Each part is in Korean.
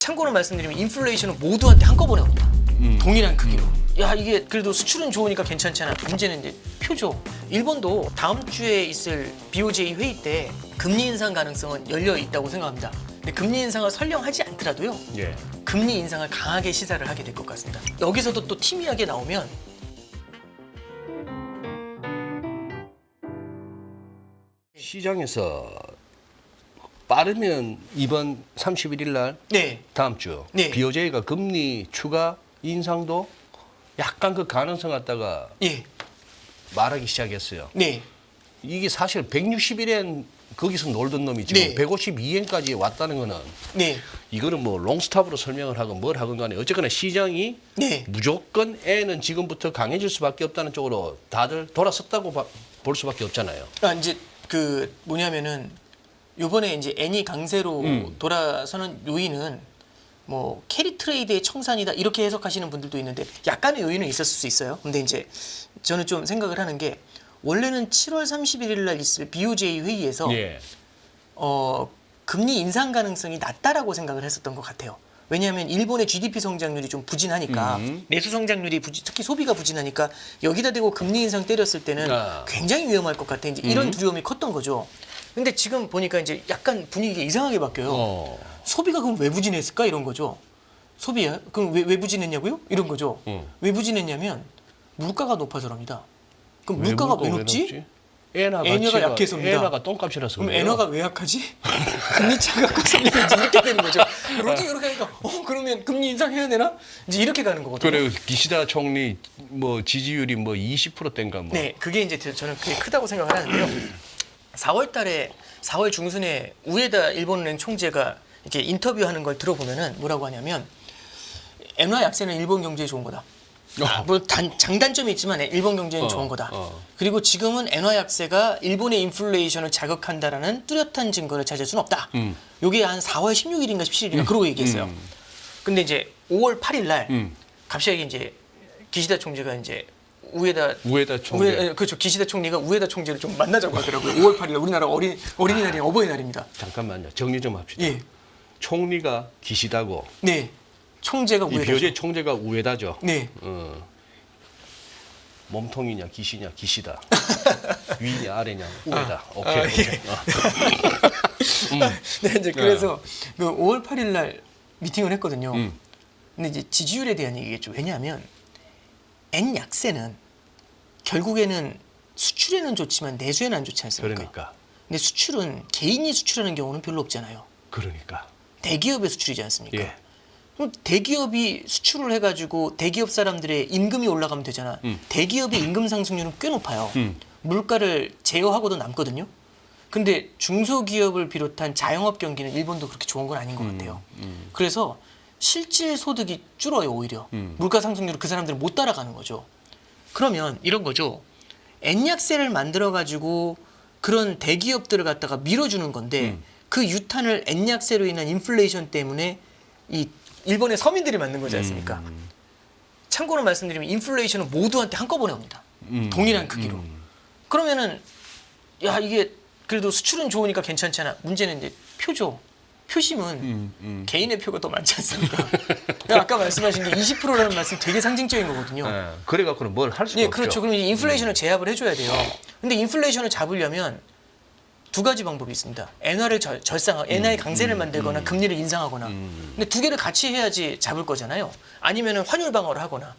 참고로 말씀드리면 인플레이션은 모두한테 한꺼번에 옵니다. 동일한 크기로. 야, 이게 그래도 수출은 좋으니까 괜찮잖아. 문제는 이제 표죠. 일본도 다음 주에 있을 BOJ 회의 때 금리 인상 가능성은 열려 있다고 생각합니다. 근데 금리 인상을 설령하지 않더라도요. 예. 금리 인상을 강하게 시사를 하게 될 것 같습니다. 여기서도 또 팀이하게 나오면 시장에서 빠르면 이번 31일 날 네. 다음 주 네. BOJ가 금리 추가 인상도 약간 그 가능성 갖다가 예. 말하기 시작했어요. 네. 이게 사실 161엔 거기서 놀던 놈이 지금 네. 152엔까지 왔다는 거는 네. 이거는 뭐 롱스탑으로 설명을 하건 뭘 하건 간에 어쨌거나 시장이 네. 무조건 N은 지금부터 강해질 수밖에 없다는 쪽으로 다들 돌아섰다고 볼 수밖에 없잖아요. 아, 이제 그 뭐냐면은 요번에 이제 N이 강세로 돌아서는 요인은 뭐 캐리 트레이드의 청산이다 이렇게 해석하시는 분들도 있는데 약간의 요인은 있었을 수 있어요. 근데 이제 저는 좀 생각을 하는 게 원래는 7월 31일 날 있을 BOJ 회의에서 예. 금리 인상 가능성이 낮다라고 생각을 했었던 것 같아요. 왜냐하면 일본의 GDP 성장률이 좀 부진하니까 내수 성장률이 특히 소비가 부진하니까 여기다 대고 금리 인상 때렸을 때는 굉장히 위험할 것 같아. 이제 이런 두려움이 컸던 거죠. 근데 지금 보니까 이제 약간 분위기가 이상하게 바뀌어요. 소비가 그럼 왜 부진했을까 이런 거죠. 소비야? 그럼 왜 부진했냐고요? 이런 거죠. 왜 부진했냐면 물가가 높아서랍니다. 그럼 물가가 왜 높지? 엔화가 약해서입니다. 엔화가 똥값이라서 그럼 그래요. 엔화가 왜 약하지? 금리 차가 커서인지 이렇게 되는 거죠. 그러지 이렇게 하니까 그러면 금리 인상해야 되나? 이제 이렇게 가는 거거든요. 그래 기시다 총리 뭐 지지율이 뭐 20%대인가 뭐. 네, 그게 이제 저는 그게 크다고 생각을 하는데요. 4월 중순에 우에다 일본은행 총재가 이렇게 인터뷰하는 걸 들어보면은 뭐라고 하냐면 엔화 약세는 일본 경제에 좋은 거다. 뭐 장단점이 있지만 일본 경제는 좋은 거다. 그리고 지금은 엔화 약세가 일본의 인플레이션을 자극한다라는 뚜렷한 증거를 찾을 수는 없다. 요게 한 4월 16일인가 17일인가 그러고 얘기했어요. 근데 이제 5월 8일 날 갑자기 이제 기시다 총재가 이제 우에다 총재 그렇죠. 기시다 총리가 우에다 총재를 좀 만나자고 하더라고요. 5월 8일 날 우리나라 어린이날이 어버이날입니다. 잠깐만요. 정리 좀 합시다. 예. 총리가 기시다고. 네. 총재가 이 우에다. BOJ 총재가 우에다죠. 네. 몸통이냐 기시냐 기시다. 위냐 아래냐 우에다. 오케이. 예. 오케이. 네, 이제 그래서 그 5월 8일 날 미팅을 했거든요. 근데 이제 지지율에 대한 얘기겠죠. 왜냐하면 N 약세는 결국에는 수출에는 좋지만 내수에는 안 좋지 않습니까? 그러니까. 근데 수출은 개인이 수출하는 경우는 별로 없잖아요. 그러니까. 대기업의 수출이지 않습니까? 예. 그럼 대기업이 수출을 해가지고 대기업 사람들의 임금이 올라가면 되잖아. 대기업의 임금 상승률은 꽤 높아요. 물가를 제어하고도 남거든요. 근데 중소기업을 비롯한 자영업 경기는 일본도 그렇게 좋은 건 아닌 것 같아요. 그래서 실질 소득이 줄어요, 오히려. 물가 상승률을 그 사람들은 못 따라가는 거죠. 그러면 이런 거죠. N약세를 만들어가지고 그런 대기업들을 갖다가 밀어주는 건데 그 유탄을 N약세로 인한 인플레이션 때문에 이 일본의 서민들이 만든 거지 않습니까? 참고로 말씀드리면 인플레이션은 모두한테 한꺼번에 옵니다. 동일한 크기로. 그러면은 야 이게 그래도 수출은 좋으니까 괜찮잖아. 문제는 이제 표죠. 표심은 개인의 표가 더 많지 않습니까? 아까 말씀하신 게 20%라는 말씀 되게 상징적인 거거든요. 네. 그래갖고는 뭘 할 수가 네, 없죠. 그렇죠. 그럼 인플레이션을 제압을 해줘야 돼요. 근데 인플레이션을 잡으려면 두 가지 방법이 있습니다. 엔화를 엔화의 강세를 만들거나 금리를 인상하거나. 근데 두 개를 같이 해야지 잡을 거잖아요. 아니면은 환율 방어를 하거나.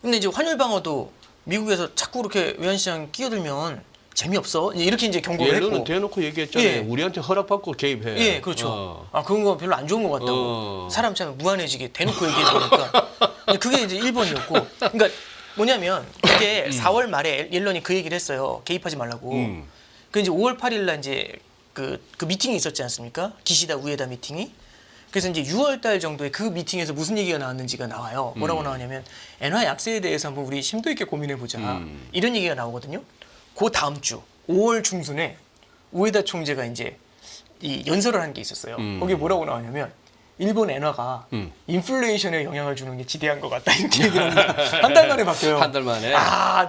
근데 이제 환율 방어도 미국에서 자꾸 그렇게 외환시장 끼어들면 재미없어. 이렇게 이제 경고를 옐런은 했고. 대놓고 얘기했잖아요. 예. 우리한테 허락받고 개입해. 예, 그렇죠. 그런 거 별로 안 좋은 것 같다고. 사람 참 무한해지게 대놓고 얘기해보니까. 그게 이제 1번이었고. 그러니까 뭐냐면 이게 4월 말에 옐런이 그 얘기를 했어요. 개입하지 말라고. 그 이제 5월 8일 날 이제 그 미팅이 있었지 않습니까? 기시다 우에다 미팅이. 그래서 이제 6월 달 정도에 그 미팅에서 무슨 얘기가 나왔는지가 나와요. 뭐라고 나왔냐면 엔화 약세에 대해서 한번 우리 심도 있게 고민해 보자. 이런 얘기가 나오거든요. 그 다음 주 5월 중순에 우에다 총재가 이제 이 연설을 한 게 있었어요. 거기에 뭐라고 나오냐면 일본 엔화가 인플레이션에 영향을 주는 게 지대한 것 같다 이렇게 얘기를 합니다. 한 달 만에 바뀌어요. 한 달 만에.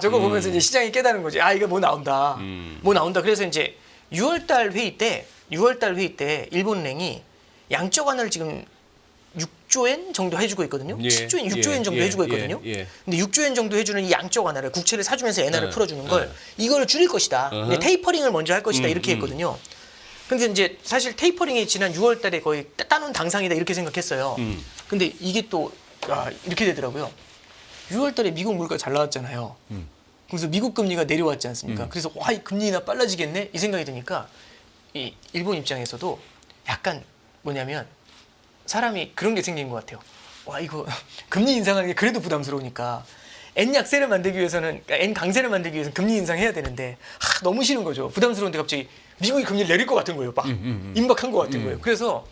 저거 보면서 이제 시장이 깨달은 거지. 이거 뭐 나온다. 뭐 나온다. 그래서 이제 6월 달 회의 때 일본은행이 양적 완화를 지금 6조엔 정도 해주고 있거든요. 예, 10조엔, 6조엔 예, 정도 예, 해주고 있거든요. 예, 예. 근데 6조엔 정도 해주는 이 양적 완화를 국채를 사주면서 엔화를 풀어주는 걸 예. 이걸 줄일 것이다. 어허. 테이퍼링을 먼저 할 것이다. 이렇게 했거든요. 근데 이제 사실 테이퍼링이 지난 6월 달에 거의 따놓은 당상이다 이렇게 생각했어요. 근데 이게 또 이렇게 되더라고요. 6월 달에 미국 물가 잘 나왔잖아요. 그래서 미국 금리가 내려왔지 않습니까? 그래서 와, 이 금리 인하 빨라지겠네? 이 생각이 드니까 이 일본 입장에서도 약간 뭐냐면 사람이 그런 게 생긴 것 같아요. 와, 이거 금리 인상하는 게 그래도 부담스러우니까 N 약세를 만들기 위해서는, 그러니까 N 강세를 만들기 위해서는 금리 인상해야 되는데 너무 싫은 거죠. 부담스러운데 갑자기 미국이 금리를 내릴 것 같은 거예요. 막 임박한 것 같은 거예요. 그래서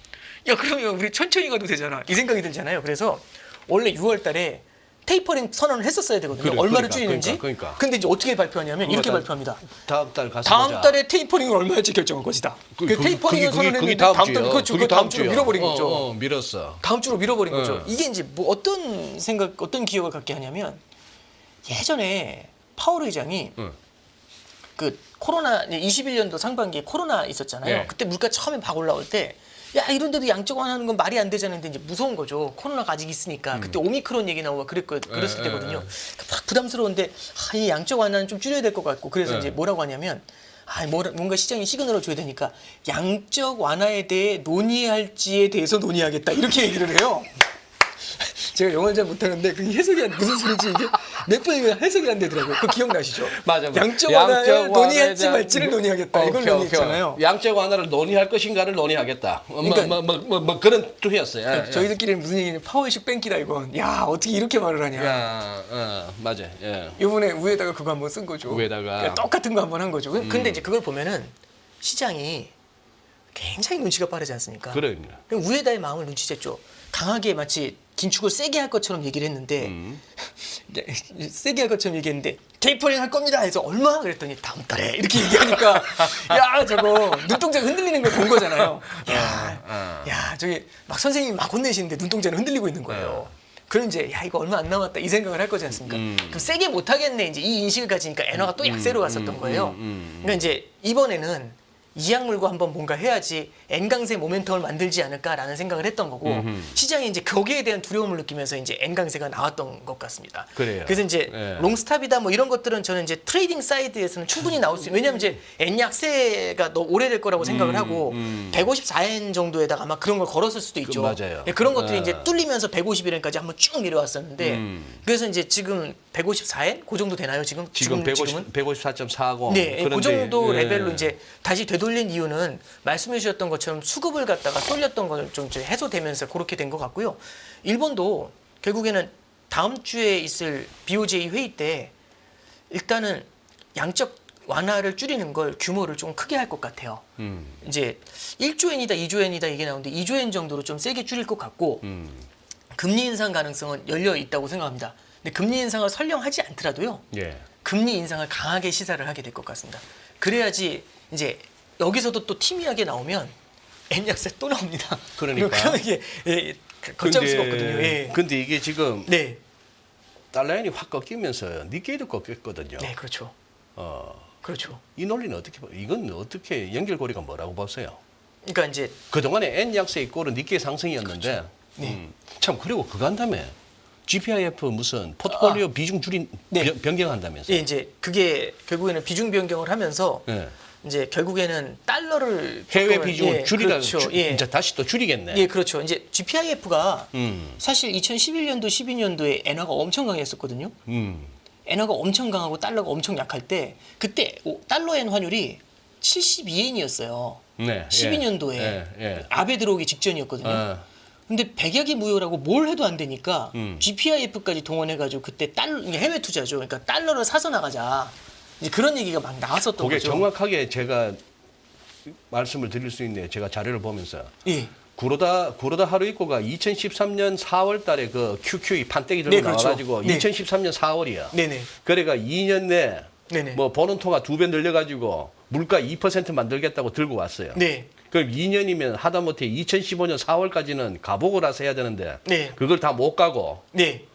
야, 그러면 우리 천천히 가도 되잖아. 이 생각이 들잖아요. 그래서 원래 6월 달에 테이퍼링 선언을 했었어야 되거든요. 그래, 얼마를 그러니까, 줄이는지. 그러니까. 근데 이제 어떻게 발표하냐면 이렇게 그거 발표합니다. 다음 달 가서 다음 보자. 달에 테이퍼링을 얼마일지 결정할 것이다. 테이퍼링을 선언했는데 그게 다음 주요. 달에 그렇죠. 그게 다음 주로 주요. 밀어버린 거죠. 밀었어. 다음 주로 밀어버린 거죠. 어. 이게 이제 뭐 어떤 생각, 어떤 기억을 갖게 하냐면 예전에 파월 의장이 응. 그 코로나 21년도 상반기에 코로나 있었잖아요. 예. 그때 물가 처음에 막 올라올 때 야, 이런데도 양적 완화하는 건 말이 안 되잖아요. 근데 이제 무서운 거죠. 코로나가 아직 있으니까. 그때 오미크론 얘기 나오고 그랬을 때거든요. 막 부담스러운데 이 양적 완화는 좀 줄여야 될 것 같고 그래서 이제 뭐라고 하냐면 뭔가 시장이 시그널을 줘야 되니까 양적 완화에 대해 논의할지에 대해서 논의하겠다 이렇게 얘기를 해요. 제가 영어를 잘 못하는데 그 해석이 무슨 소리인지 이게 몇 번이나 해석이 안 되더라고요. 그거 기억나시죠? 맞아. 양적 완화에 논의할지 말지를 논의하겠다. 이걸 논의했잖아요. 양적 완화를 논의할 것인가를 논의하겠다. 그러니까- 뭐 그런 뜻이었어요. 저희들끼리는 무슨 얘기냐 파워식 뱅키다 이건. 야, 어떻게 이렇게 말을 하냐. 맞아. 예. 이번에 위에다가 그거 한번 쓴 거죠. 위에다가. 그러니까 똑같은 거 한번 한 거죠. 근데 이제 그걸 보면은 시장이 굉장히 눈치가 빠르지 않습니까? 그러니까. 위에다의 마음을 눈치챘죠. 강하게 마치 긴축을 세게 할 것처럼 얘기를 했는데 세게 할 것처럼 얘기했는데 테이퍼링 할 겁니다 해서 얼마 그랬더니 다음 달에 이렇게 얘기하니까 야, 저거 눈동자 흔들리는 걸 본 거잖아요. 야, 저기 막 선생님이 막 혼내시는데 눈동자는 흔들리고 있는 거예요. 그럼 이제 야, 이거 얼마 안 남았다 이 생각을 할 거지 않습니까? 그럼 세게 못 하겠네 이제 이 인식을 가지니까 엔화가 또 약세로 갔었던 거예요. 그러니까 이제 이번에는 이약물고 한번 뭔가 해야지 N강세 모멘텀을 만들지 않을까라는 생각을 했던 거고 시장이 이제 거기에 대한 두려움을 느끼면서 이제 N강세가 나왔던 것 같습니다. 그래요. 그래서 이제 예. 롱스탑이다 뭐 이런 것들은 저는 이제 트레이딩 사이드에서는 충분히 나올 수 있어요. 왜냐하면 이제 N 약세가 너무 오래될 거라고 생각을 하고 154엔 정도에다가 아마 그런 걸 걸었을 수도 있죠. 맞아요. 예, 그런 것들이 예. 이제 뚫리면서 150엔까지 한번 쭉 내려왔었는데 그래서 이제 지금 154엔 그 정도 되나요 지금? 지금 지금은? 154.40. 네, 그 정도 예. 레벨로 이제 다시 되돌린 이유는 말씀해 주셨던 것처럼 수급을 갖다가 쏠렸던 걸 좀 해소되면서 그렇게 된 것 같고요. 일본도 결국에는 다음 주에 있을 BOJ 회의 때 일단은 양적 완화를 줄이는 걸 규모를 좀 크게 할 것 같아요. 이제 1조 엔이다, 2조 엔이다 이게 나오는데 2조 엔 정도로 좀 세게 줄일 것 같고 금리 인상 가능성은 열려 있다고 생각합니다. 근데 금리 인상을 설령 하지 않더라도요. 예. 금리 인상을 강하게 시사를 하게 될 것 같습니다. 그래야지 이제 여기서도 또 팀이하게 나오면 N 약세 또 나옵니다. 그러니까. 그러면 이게 걷잡을 수가 없거든요. 예. 근데 이게 지금 네, 달러엔이 확 꺾이면서 니케이도 꺾였거든요. 네, 그렇죠. 그렇죠. 이 논리는 어떻게 이건 어떻게 연결고리가 뭐라고 보세요? 그러니까 이제 그동안에 N 약세 이꼴은 니케이 상승이었는데 그렇죠. 네. 참 그리고 그거 한다며 GPIF 무슨 포트폴리오 비중 줄인 네. 변경한다면서. 예, 이제 그게 결국에는 비중 변경을 하면서 예. 이제 결국에는 달러를 해외 조금은, 비중을 예, 줄이다 그렇죠. 예. 이제 다시 또 줄이겠네. 예, 그렇죠. 이제 GPIF가 음. 사실 2011년도, 12년도에 엔화가 엄청 강했었거든요. 음. 엔화가 엄청 강하고 달러가 엄청 약할 때 그때 달러 엔 환율이 72엔이었어요. 네. 12년도에 예. 아베 들어오기 직전이었거든요. 아. 근데 백약이 무효라고 뭘 해도 안 되니까 음. GPIF까지 동원해가지고 그때 이게 해외 투자죠. 그러니까 달러를 사서 나가자. 이제 그런 얘기가 막 나왔었던 그게 거죠. 정확하게 제가 말씀을 드릴 수 있네요. 제가 자료를 보면서. 예. 구로다 하루이코가 2013년 4월 달에 그 QQE 판때기 들고 네, 그렇죠. 나와가지고 네. 2013년 4월이야. 네네. 그래가 2년 내 네네. 뭐 버는 통화 2배 늘려가지고 물가 2% 만들겠다고 들고 왔어요. 네. 그럼 2년이면 하다못해 2015년 4월까지는 가보고 나서 해야 되는데 네. 그걸 다 못 가고 네.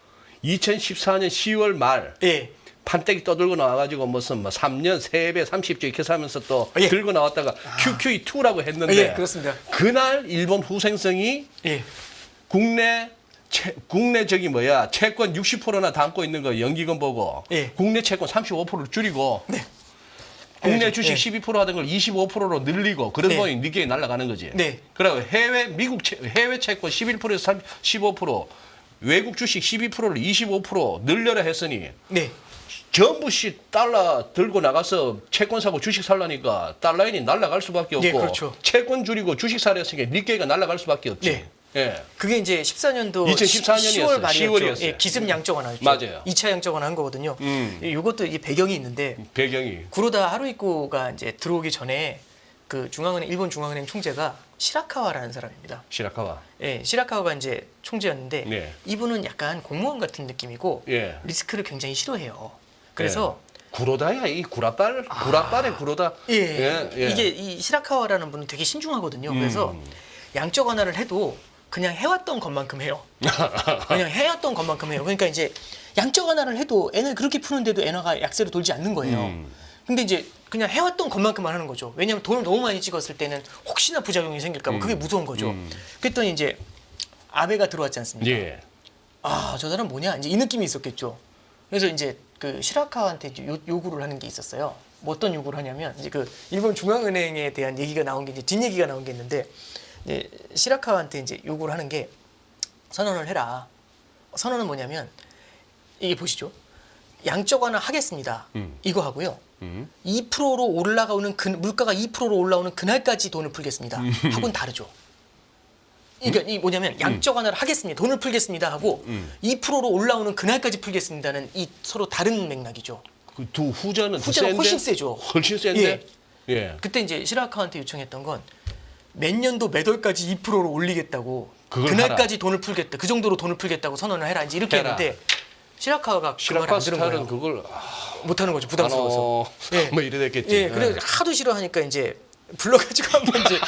2014년 10월 말 예. 판때기 떠들고 나와가지고 무슨 뭐 3년 3배 30조 이렇게 사면서 또 예. 들고 나왔다가 QQE2라고 했는데 예, 그렇습니다. 그날 일본 후생성이 예. 국내 저기 뭐야 채권 60%나 담고 있는 거 연기금 보고 예. 국내 채권 35%를 줄이고 네. 국내 네, 주식 네. 12% 하던 걸 25%로 늘리고 그런 네. 거에 니케이 날아가는 거지. 네. 그리고 해외 채권 11%에서 15% 외국 주식 12%를 25% 늘려라 했으니 네. 전부 씨 달러 들고 나가서 채권 사고 주식 살라니까 달러인이 날아갈 수밖에 없고 예, 그렇죠. 채권 줄이고 주식 사려으니까 니케이가 날아갈 수밖에 없지. 네. 예. 그게 이제 14년도 2014 10월 말이었죠. 10월이었어요. 예, 기습 양적 완화였죠. 맞아요. 2차 양적 완화한 거거든요. 이것도 이 배경이 있는데 배경이 구로다 하루이코가 이제 들어오기 전에 그 중앙은행 일본 중앙은행 총재가 시라카와라는 사람입니다. 시라카와. 예, 시라카와가 이제 총재였는데 네. 이분은 약간 공무원 같은 느낌이고 예. 리스크를 굉장히 싫어해요. 그래서 구로다야 이 구라빨의 구로다. 예, 예. 이게 이 시라카와라는 분은 되게 신중하거든요. 그래서 양적 완화를 해도 그냥 해왔던 것만큼 해요. 그냥 해왔던 것만큼 해요. 그러니까 이제 양적 완화를 해도 N을 그렇게 푸는데도 엔화가 약세로 돌지 않는 거예요. 근데 이제 그냥 해왔던 것만큼만 하는 거죠. 왜냐하면 돈을 너무 많이 찍었을 때는 혹시나 부작용이 생길까 봐 그게 무서운 거죠. 그랬더니 이제 아베가 들어왔지 않습니까? 예. 아, 저 사람 뭐냐? 이제 이 느낌이 있었겠죠. 그래서 이제 그 시라카와한테 이제 요구를 하는 게 있었어요. 뭐 어떤 요구를 하냐면 이제 그 일본 중앙은행에 대한 얘기가 나온 게 이제 뒷얘기가 나온 게 있는데 이제 시라카와한테 이제 요구를 하는 게 선언을 해라. 선언은 뭐냐면 이게 보시죠. 양적 완화 하겠습니다. 이거 하고요. 2%로 올라가는 물가가 2%로 올라오는 그날까지 돈을 풀겠습니다. 하고는 다르죠. 그러니까 이 뭐냐면 양적 완화를 하겠습니다. 돈을 풀겠습니다 하고 2%로 올라오는 그날까지 풀겠습니다는 이 서로 다른 맥락이죠. 그 두 후자는 훨씬 세죠. 훨씬 센데. 예. 그때 이제 시라카와한테 요청했던 건 몇 년도 몇 월까지 2%로 올리겠다고 그걸 그날까지 돈을 풀겠다. 그 정도로 돈을 풀겠다고 선언을 해라. 이제 이렇게 해라. 했는데 시라카와가 그 말을 시라카 안 들은 스타일은 거예요. 그걸 못하는 거죠. 부담스러워서. 예. 뭐 이래 됐겠지. 예, 그래 하도 싫어하니까 이제 불러가지고 한번 이제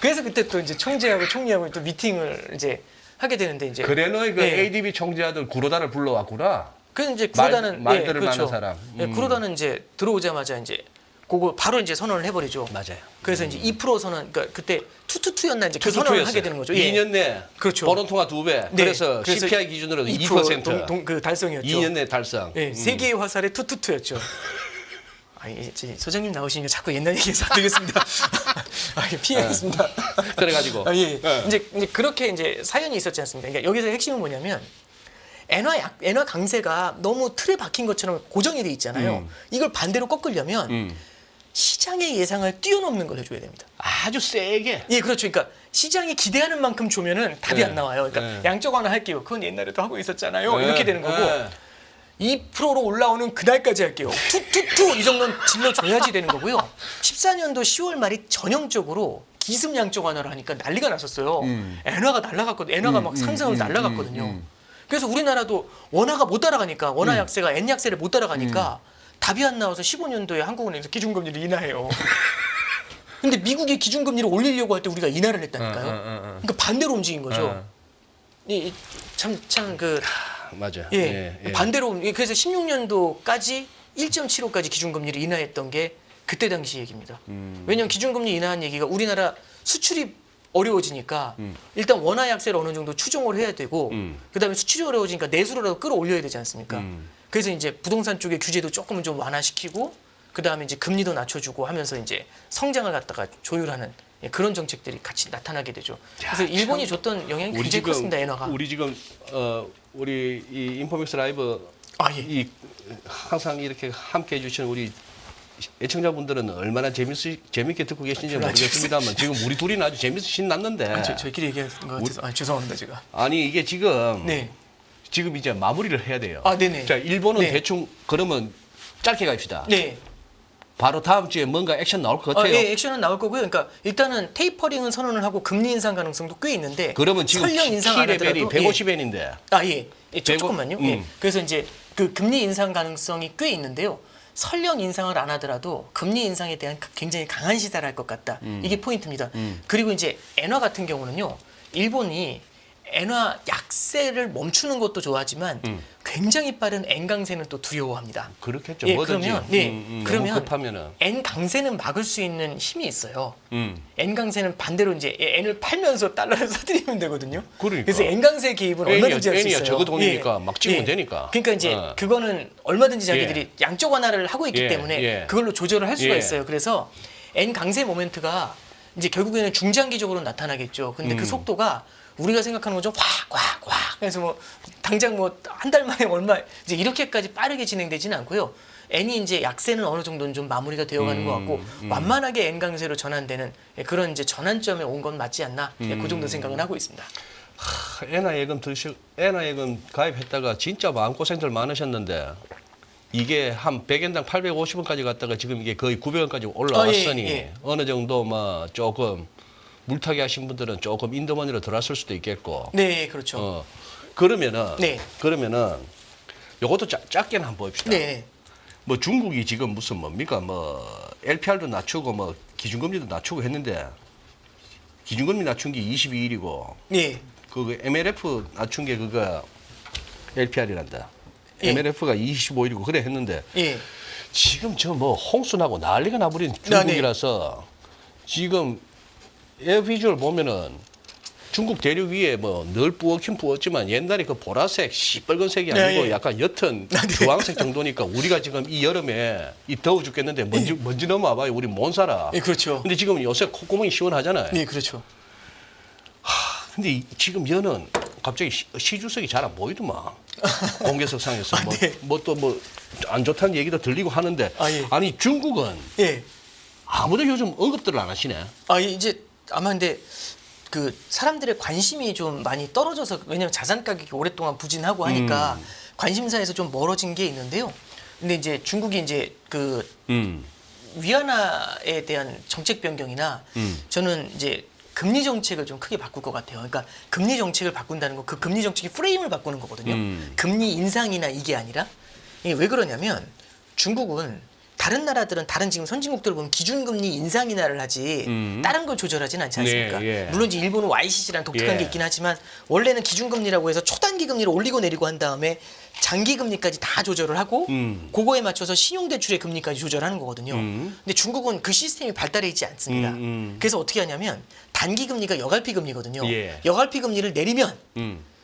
그래서 그때 또 이제 총재하고 총리하고 또 미팅을 이제 하게 되는데 이제 그래 너희 그 예. ADB 총재아들 구로다를 불러왔구나. 그래서 이제 구로다는 말 들을 그렇죠. 만한 사람. 예, 구로다는 이제 들어오자마자 이제 그거 바로 이제 선언을 해버리죠. 맞아요. 그래서 이제 2% 선언, 그러니까 그때 투투투였나 이제 그 선언을 하게 되는 거죠. 예. 2년 내 그렇죠. 버론 통화 2배. 네. 그래서 CPI 기준으로 2%. 그 달성이었죠. 2년 내 달성. 예, 세계의 화살의 투투투였죠. 아, 이제 소장님 나오시니까 자꾸 옛날 얘기해서 안 되겠습니다. 아, 피해야겠습니다. 그래가지고. 아, 예. 이제 그렇게 이제 사연이 있었지 않습니까? 그러니까 여기서 핵심은 뭐냐면 엔화 강세가 너무 틀에 박힌 것처럼 고정이 돼 있잖아요. 이걸 반대로 꺾으려면 시장의 예상을 뛰어넘는 걸 해줘야 됩니다. 아주 세게. 예, 그렇죠. 그러니까 시장이 기대하는 만큼 주면은 답이 네. 안 나와요. 그러니까 네. 양적 완화 할게요. 그건 옛날에도 하고 있었잖아요. 네. 이렇게 되는 거고. 네. 2%로 올라오는 그날까지 할게요. 투투투 이 정도는 질러줘야지 되는 거고요. 14년도 10월 말이 전형적으로 기습 양적 완화를 하니까 난리가 났었어요. 엔화가 날아갔거든요. 엔화가 막 상승하면서 날아갔거든요. 그래서 우리나라도 원화가 못 따라가니까 원화 약세가 엔 약세를 못 따라가니까 답이 안 나와서 15년도에 한국은행에서 기준금리를 인하해요. 근데 미국이 기준금리를 올리려고 할 때 우리가 인하를 했다니까요. 그러니까 반대로 움직인 거죠. 참그 맞아. 예, 반대로 그래서 16년도까지 1.75까지 기준금리를 인하했던 게 그때 당시 얘기입니다. 왜냐하면 기준금리 인하한 얘기가 우리나라 수출이 어려워지니까 일단 원화 약세를 어느 정도 추종을 해야 되고 그다음에 수출이 어려워지니까 내수로라도 끌어올려야 되지 않습니까? 그래서 이제 부동산 쪽의 규제도 조금은 좀 완화시키고 그다음에 이제 금리도 낮춰주고 하면서 이제 성장을 갖다가 조율하는 그런 정책들이 같이 나타나게 되죠. 그래서 일본이 줬던 영향이 굉장히 컸습니다. 엔화가. 우리 지금 우리 이 인포믹스 라이브 아, 예. 이 항상 이렇게 함께 해주시는 우리 애청자분들은 얼마나 재밌게 듣고 계신지 모르겠습니다만 지금 우리 둘이는 아주 신났는데 저희끼리 얘기한 거 같아서 죄송합니다 제가. 아니 이게 지금 네. 지금 이제 마무리를 해야 돼요. 아, 네네. 자, 일본은 네. 대충 그러면 짧게 갑시다. 네. 바로 다음 주에 뭔가 액션 나올 것 같아요. 예, 액션은 나올 거고요. 그러니까 일단은 테이퍼링은 선언을 하고 금리 인상 가능성도 꽤 있는데 그러면 지금 설령 인상 키 안 레벨이 하더라도 150엔인데. 조금만요. 예. 그래서 이제 그 금리 인상 가능성이 꽤 있는데요. 설령 인상을 안 하더라도 금리 인상에 대한 굉장히 강한 시사를 할 것 같다. 이게 포인트입니다. 그리고 이제 엔화 같은 경우는요. 일본이 엔화 약세를 멈추는 것도 좋아하지만 굉장히 빠른 N강세는 또 두려워합니다. 그렇겠죠. 예, 뭐든지. 그러면 네, 너무 그러면 급하면은. N강세는 막을 수 있는 힘이 있어요. 음. N강세는 반대로 이제 N을 팔면서 달러를 사들이면 되거든요. 그러니까. 그래서 N강세 개입은 N이야, 얼마든지 할 수 N이야. 있어요. 저거 돈이니까 막 찍으면 되니까. 그러니까 이제 그거는 얼마든지 자기들이 양쪽 완화를 하고 있기 때문에 그걸로 조절을 할 수가 있어요. 그래서 N강세 모멘트가 이제 결국에는 중장기적으로 나타나겠죠. 근데 그 속도가 우리가 생각하는 거죠. 확 그래서 뭐 당장 뭐 한 달 만에 얼마 이제 이렇게까지 빠르게 진행되지는 않고요. N이 이제 약세는 어느 정도는 좀 마무리가 되어가는 것 같고 완만하게 N 강세로 전환되는 그런 이제 전환점에 온 건 맞지 않나 그 정도 생각은 하고 있습니다. 엔화예금 가입했다가 진짜 마음고생들 많으셨는데 이게 한 100엔당 850원까지 갔다가 지금 이게 거의 900원까지 올라왔으니 어느 정도 뭐 조금 물타기 하신 분들은 조금 인더머니로 들어왔을 수도 있겠고. 네, 그렇죠. 그러면은 요것도 짧게는 한번 봅시다. 네. 뭐 중국이 지금 무슨 뭡니까 뭐 LPR도 낮추고 뭐 기준금리도 낮추고 했는데 기준금리 낮춘 게 22일이고 네. 그 MLF 낮춘 게 그거 LPR이란다. 예. MLF가 25일이고 그래 했는데 예. 지금 저 뭐 홍수나고 난리가 나버린 중국이라서 지금 에어비주얼 보면은 중국 대륙 위에 뭐 늘 부었긴 부었지만 옛날에 그 보라색 시뻘건색이 아니고 약간 옅은 주황색 정도니까 우리가 지금 이 여름에 이 더워 죽겠는데 먼지 넘어와봐요. 우리 못 살아. 예, 그렇죠. 근데 지금 요새 콧구멍이 시원하잖아요. 네, 그렇죠. 근데 지금 여는 갑자기 시주석이 잘 안 보이더만. 공개석상에서 뭐 또 뭐 안 좋다는 얘기도 들리고 하는데 아니 중국은 아무도 요즘 언급들을 안 하시네. 이제 아마 근데 그 사람들의 관심이 좀 많이 떨어져서 왜냐면 자산 가격이 오랫동안 부진하고 하니까 관심사에서 좀 멀어진 게 있는데요. 근데 이제 중국이 이제 그 위안화에 대한 정책 변경이나 저는 이제 금리 정책을 좀 크게 바꿀 것 같아요. 그러니까 금리 정책을 바꾼다는 거, 그 금리 정책의 프레임을 바꾸는 거거든요. 금리 인상이나 이게 아니라 이게 왜 그러냐면 중국은 다른 나라들은 다른 지금 선진국들을 보면 기준금리 인상 인하를 하지 다른 걸 조절하진 않지 않습니까? 물론 이제 일본은 YCC라는 독특한 게 있긴 하지만 원래는 기준금리라고 해서 초단기 금리를 올리고 내리고 한 다음에 장기 금리까지 다 조절을 하고 그거에 맞춰서 신용대출의 금리까지 조절하는 거거든요. 근데 중국은 그 시스템이 발달해 있지 않습니다. 그래서 어떻게 하냐면 단기 금리가 여갈피 금리거든요. 여갈피 금리를 내리면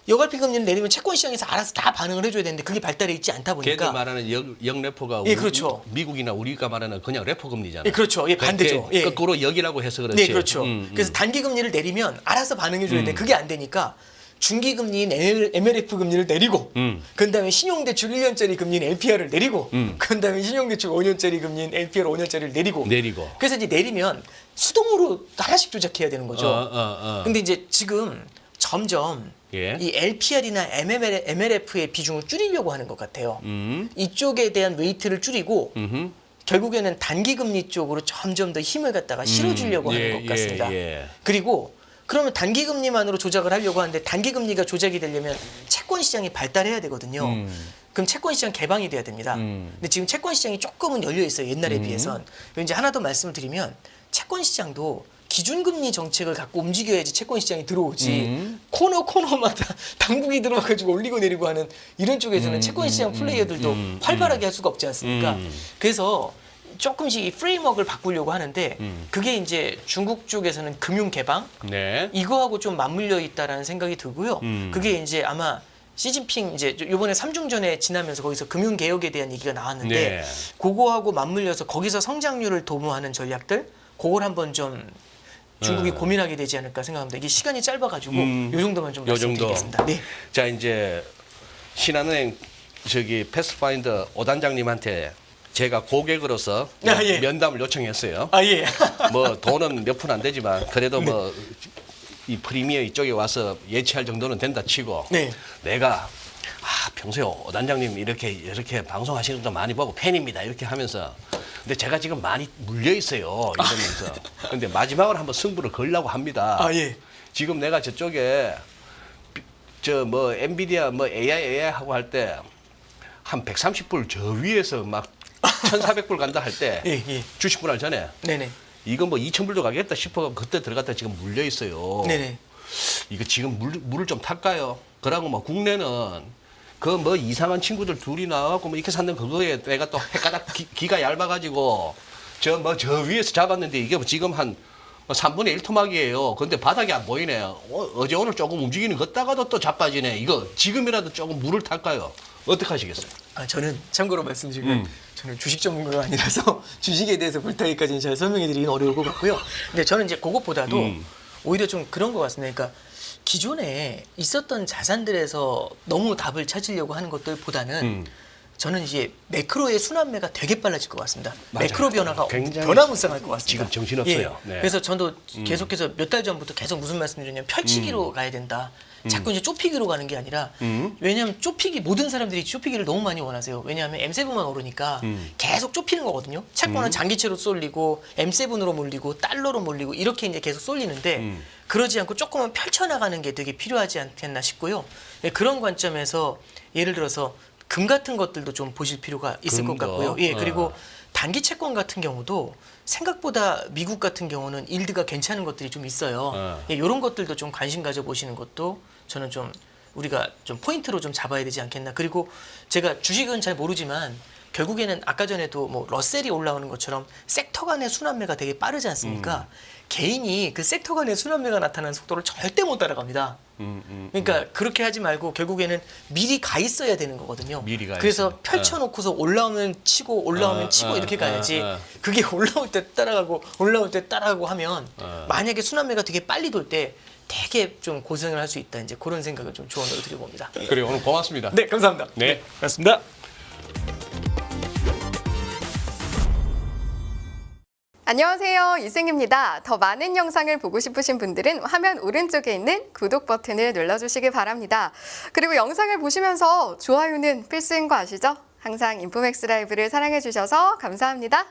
여갈피 금리를 내리면 채권 시장에서 알아서 다 반응을 해줘야 되는데 그게 발달해 있지 않다 보니까 걔들 말하는 역레포가 그렇죠. 미국이나 우리가 말하는 그냥 레포 금리잖아요. 그렇죠. 반대죠. 거꾸로 역이라고 해서 그렇지. 네, 그렇죠. 그래서 단기 금리를 내리면 알아서 반응해줘야 되는데 그게 안 되니까 중기 금리인 MLF 금리를 내리고 그다음에 신용대출 1년짜리 금리인 LPR을 내리고 그다음에 신용대출 5년짜리 금리인 LPR 5년짜리를 내리고 그래서 이제 내리면 수동으로 하나씩 조작해야 되는 거죠. 근데 이제 지금 점점 이 LPR이나 MLF의 비중을 줄이려고 하는 것 같아요. 이쪽에 대한 웨이트를 줄이고 결국에는 단기 금리 쪽으로 점점 더 힘을 갖다가 실어주려고 하는 것 같습니다. 그리고 그러면 단기 금리만으로 조작을 하려고 하는데 단기 금리가 조작이 되려면 채권 시장이 발달해야 되거든요. 그럼 채권 시장 개방이 돼야 됩니다. 근데 지금 채권 시장이 조금은 열려 있어요. 옛날에 비해선. 이제 하나 더 말씀을 드리면 채권 시장도 기준금리 정책을 갖고 움직여야지 채권 시장이 들어오지 코너마다 당국이 들어와가지고 올리고 내리고 하는 이런 쪽에서는 채권 시장 플레이어들도 활발하게 할 수가 없지 않습니까? 그래서 조금씩 이 프레임워크를 바꾸려고 하는데 그게 이제 중국 쪽에서는 금융 개방 이거하고 좀 맞물려 있다라는 생각이 들고요. 그게 이제 아마 시진핑 이제 요번에 3중전에 지나면서 거기서 금융 개혁에 대한 얘기가 나왔는데 그거하고 맞물려서 거기서 성장률을 도모하는 전략들 그걸 한번 좀 중국이 고민하게 되지 않을까 생각합니다. 이게 시간이 짧아가지고 요 정도만 좀 말씀드리겠습니다. 네. 자 이제 신한은행 패스파인더 오 단장님한테 제가 고객으로서 면담을 요청했어요. 뭐 돈은 몇 푼 안 되지만 그래도 뭐 이 프리미어 이쪽에 와서 예치할 정도는 된다 치고 내가 평소에 오 단장님 이렇게 방송하시는 거 많이 보고 팬입니다 이렇게 하면서 근데 제가 지금 많이 물려 있어요 이러면서 근데 마지막으로 한번 승부를 걸려고 합니다. 지금 내가 저쪽에 뭐 엔비디아 뭐 AI 하고 할 때 한 130불 저 위에서 막 1,400불 간다 할 때 주식 분할 전에 이거 뭐 2,000불도 가겠다 싶어 그때 들어갔다 지금 물려 있어요. 이거 지금 물을 좀 탈까요? 그러고 뭐 국내는 그 뭐 이상한 친구들 둘이 나와갖고 뭐 이렇게 샀는 그거에 내가 또 헷가닥 기가 얇아가지고 저 위에서 잡았는데 이게 뭐 지금 한 3분의 1 토막이에요. 근데 바닥이 안 보이네. 어제 오늘 조금 움직이는 걷다가도 또 자빠지네. 이거 지금이라도 조금 물을 탈까요? 어떻게 하시겠어요? 저는 참고로 말씀드리면 저는 주식 전문가가 아니라서 주식에 대해서 불타기까지는 잘 설명해드리긴 어려울 것 같고요. 근데 저는 이제 그것보다도 오히려 좀 그런 것 같습니다. 그러니까 기존에 있었던 자산들에서 너무 답을 찾으려고 하는 것들보다는 저는 이제 매크로의 순환매가 되게 빨라질 것 같습니다. 맞아요. 매크로 변화가 굉장히 변화무쌍할 것 같습니다. 지금 정신없어요. 네. 그래서 저도 계속해서 몇 달 전부터 계속 무슨 말씀드렸냐면 펼치기로 가야 된다. 자꾸 이제 좁히기로 가는 게 아니라 왜냐하면 좁히기 모든 사람들이 좁히기를 너무 많이 원하세요. 왜냐하면 M7만 오르니까 계속 좁히는 거거든요. 채권은 장기채로 쏠리고 M7으로 몰리고 달러로 몰리고 이렇게 이제 계속 쏠리는데 그러지 않고 조금은 펼쳐나가는 게 되게 필요하지 않겠나 싶고요. 네, 그런 관점에서 예를 들어서 금 같은 것들도 좀 보실 필요가 있을 것 금도? 같고요. 예, 그리고 단기 채권 같은 경우도 생각보다 미국 같은 경우는 일드가 괜찮은 것들이 좀 있어요. 예, 이런 것들도 좀 관심 가져 보시는 것도 저는 좀 우리가 좀 포인트로 좀 잡아야 되지 않겠나. 그리고 제가 주식은 잘 모르지만 결국에는 아까 전에도 뭐 러셀이 올라오는 것처럼 섹터 간의 순환매가 되게 빠르지 않습니까? 개인이 그 섹터 간의 순환매가 나타나는 속도를 절대 못 따라갑니다. 그러니까 그렇게 하지 말고 결국에는 미리 가 있어야 되는 거거든요. 미리 가 그래서 있어요. 펼쳐놓고서 올라오면 치고 올라오면 치고 이렇게 가야지. 그게 올라올 때 따라가고 올라올 때 따라가고 하면 만약에 순환매가 되게 빨리 돌 때 되게 좀 고생을 할 수 있다. 이제 그런 생각을 좀 조언으로 드려봅니다. 그래요. 오늘 고맙습니다. 네, 감사합니다. 네. 고맙습니다. 안녕하세요, 이승입니다. 더 많은 영상을 보고 싶으신 분들은 화면 오른쪽에 있는 구독 버튼을 눌러주시기 바랍니다. 그리고 영상을 보시면서 좋아요는 필수인 거 아시죠? 항상 인포맥스 라이브를 사랑해주셔서 감사합니다.